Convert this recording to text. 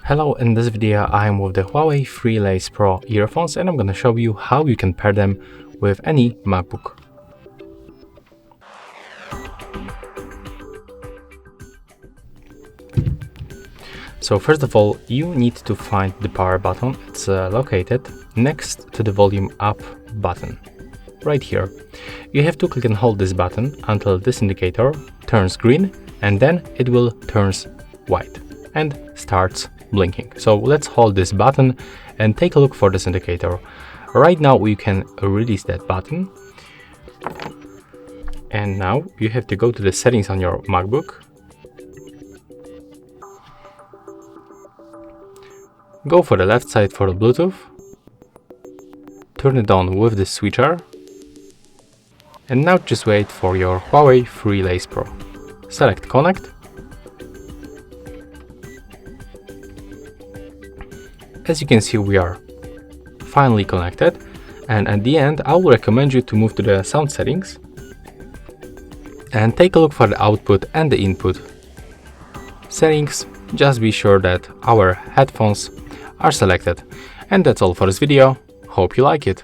Hello, in this video I am with the Huawei FreeLace Pro earphones and I'm going to show you how you can pair them with any MacBook. So first of all, you need to find the power button. It's located next to the volume up button, right here. You have to click and hold this button until this indicator turns green, and then it will turns white and starts blinking. So let's hold this button and take a look for this indicator. Right now we can release that button, and now you have to go to the settings on your MacBook. Go for the left side for the Bluetooth, turn it on with the switcher, and now just wait for your Huawei FreeLace Pro. Select connect. As you can see, we are finally connected, and at the end I will recommend you to move to the sound settings and take a look for the output and the input settings. Just be sure that our headphones are selected. And that's all for this video. Hope you like it.